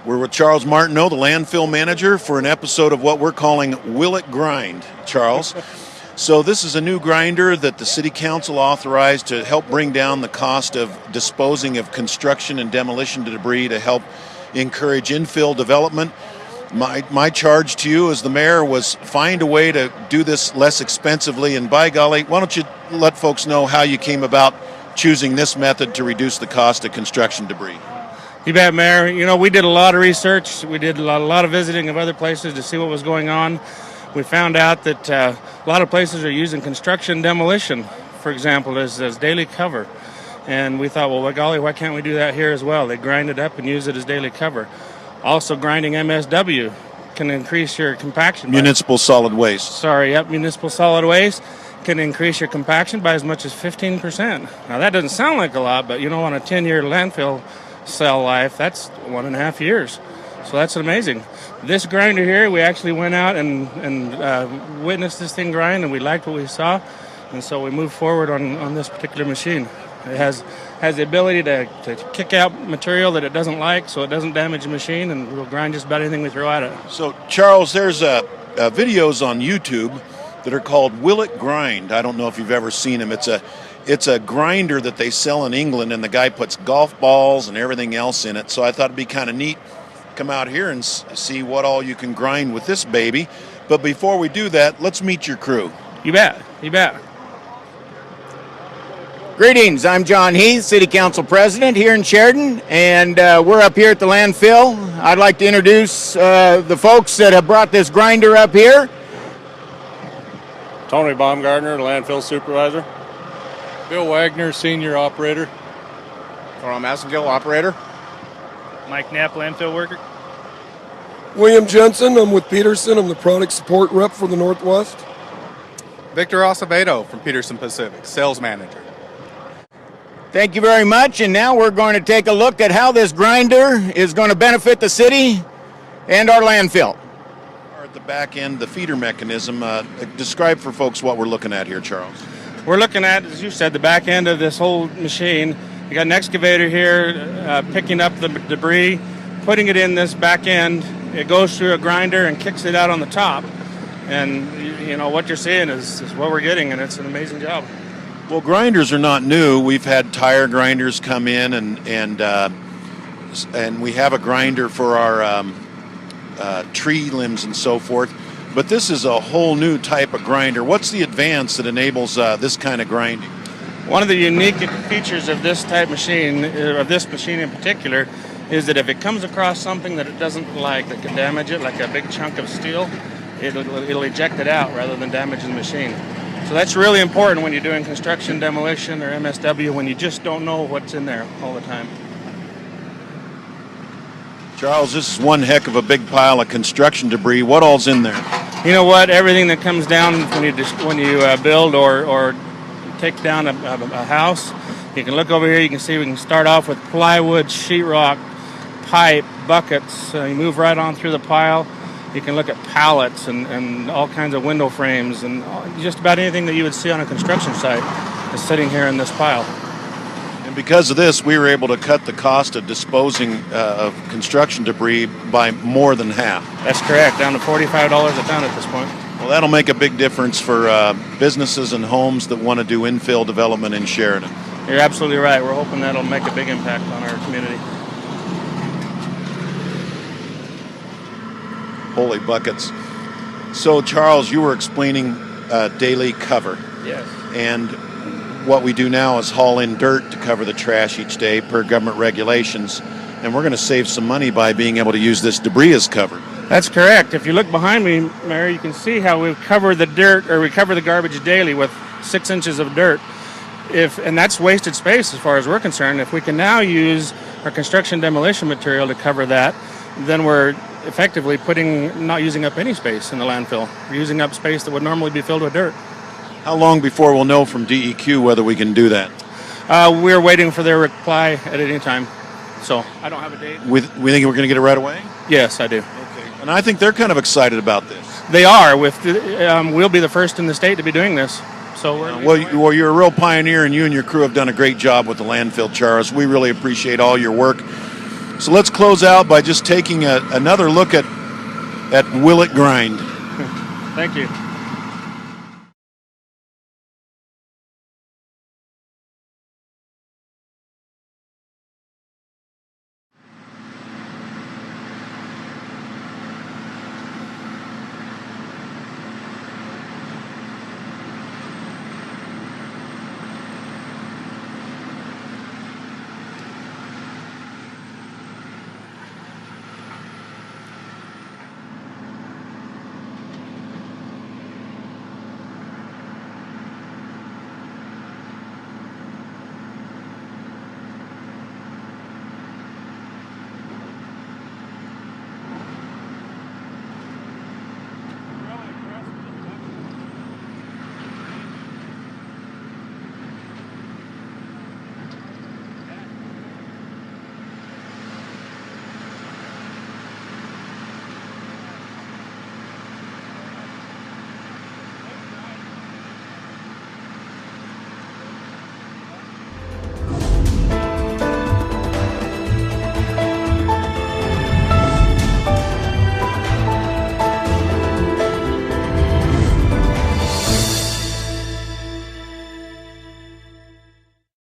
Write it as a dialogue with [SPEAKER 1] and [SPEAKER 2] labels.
[SPEAKER 1] We're with Charles Martineau, the landfill manager, for an episode of what we're calling Will It Grind, Charles. So this is a new grinder that the City Council authorized to help bring down the cost of disposing of construction and demolition debris to help encourage infill development. My charge to you as the mayor was find a way to do this less expensively, and by golly, why don't you let folks know how you came about choosing this method to reduce the cost of construction debris?
[SPEAKER 2] You bet, Mayor. You know, we did a lot of research. We did a lot of visiting of other places to see what was going on. We found out that a lot of places are using construction demolition, for example, as daily cover. And we thought, well, by golly, why can't we do that here as well? They grind it up and use it as daily cover. Also, grinding MSW can increase your compaction.
[SPEAKER 1] Municipal solid waste.
[SPEAKER 2] Municipal solid waste can increase your compaction by as much as 15%. Now, that doesn't sound like a lot, but, you know, on a 10-year landfill cell life, that's 1.5 years. So that's amazing. This grinder here, we actually went out and witnessed this thing grind, and we liked what we saw, and so we moved forward on this particular machine. It has the ability to kick out material that it doesn't like, so it doesn't damage the machine, and we'll grind just about anything we throw at it.
[SPEAKER 1] So, Charles, there's videos on YouTube that are called Will It Grind. I don't know if you've ever seen them. It's a grinder that they sell in England, and the guy puts golf balls and everything else in it. So I thought it'd be kind of neat come out here and see what all you can grind with this baby. But before we do that, let's meet your crew.
[SPEAKER 2] You bet.
[SPEAKER 3] Greetings, I'm John Heath, City Council President here in Sheridan, and we're up here at the landfill. I'd like to introduce the folks that have brought this grinder up here.
[SPEAKER 4] Tony Baumgartner, landfill supervisor.
[SPEAKER 5] Bill Wagner, senior operator.
[SPEAKER 3] Carl Massengill, operator.
[SPEAKER 2] Mike Knapp, landfill worker.
[SPEAKER 6] William Jensen, I'm with Peterson. I'm the product support rep for the Northwest.
[SPEAKER 7] Victor Acevedo from Peterson Pacific, sales manager.
[SPEAKER 3] Thank you very much, and now we're going to take a look at how this grinder is going to benefit the city and our landfill.
[SPEAKER 1] At the back end, the feeder mechanism. Describe for folks what we're looking at here, Charles.
[SPEAKER 2] We're looking at, as you said, the back end of this whole machine. You got an excavator here picking up the debris, putting it in this back end. It goes through a grinder and kicks it out on the top. And, you know, what you're seeing is what we're getting, and it's an amazing job.
[SPEAKER 1] Well, grinders are not new. We've had tire grinders come in, and we have a grinder for our tree limbs and so forth. But this is a whole new type of grinder. What's the advance that enables this kind of grinding?
[SPEAKER 2] One of the unique features of this type machine, of this machine in particular, is that if it comes across something that it doesn't like, that could damage it, like a big chunk of steel, it'll eject it out rather than damaging the machine. So that's really important when you're doing construction, demolition, or MSW, when you just don't know what's in there all the time.
[SPEAKER 1] Charles, this is one heck of a big pile of construction debris. What all's in there?
[SPEAKER 2] You know what? Everything that comes down when you build or take down a house, you can look over here. You can see we can start off with plywood, sheetrock, pipe, buckets. You move right on through the pile. You can look at pallets and all kinds of window frames and just about anything that you would see on a construction site is sitting here in this pile.
[SPEAKER 1] And because of this, we were able to cut the cost of disposing of construction debris by more than half.
[SPEAKER 2] That's correct, down to $45 a ton at this point.
[SPEAKER 1] Well, that'll make a big difference for businesses and homes that want to do infill development in Sheridan.
[SPEAKER 2] You're absolutely right. We're hoping that'll make a big impact on our community.
[SPEAKER 1] Holy buckets. So, Charles, you were explaining daily cover.
[SPEAKER 2] Yes.
[SPEAKER 1] And what we do now is haul in dirt to cover the trash each day per government regulations. And we're going to save some money by being able to use this debris as cover.
[SPEAKER 2] That's correct. If you look behind me, Mary, you can see how we cover the dirt, or we cover the garbage daily with 6 inches of dirt. And that's wasted space as far as we're concerned. If we can now use our construction demolition material to cover that, then we're effectively not using up any space in the landfill. We're using up space that would normally be filled with dirt.
[SPEAKER 1] How long before we'll know from DEQ whether we can do that?
[SPEAKER 2] We're waiting for their reply at any time. So I don't have a date.
[SPEAKER 1] We think we're going to get it right away?
[SPEAKER 2] Yes, I do.
[SPEAKER 1] Okay. And I think they're kind of excited about this.
[SPEAKER 2] They are. We'll be the first in the state to be doing this. So
[SPEAKER 1] well, you're a real pioneer, and you and your crew have done a great job with the landfill, Charles. We really appreciate all your work. So let's close out by just taking another look at Will It Grind.
[SPEAKER 2] Thank you.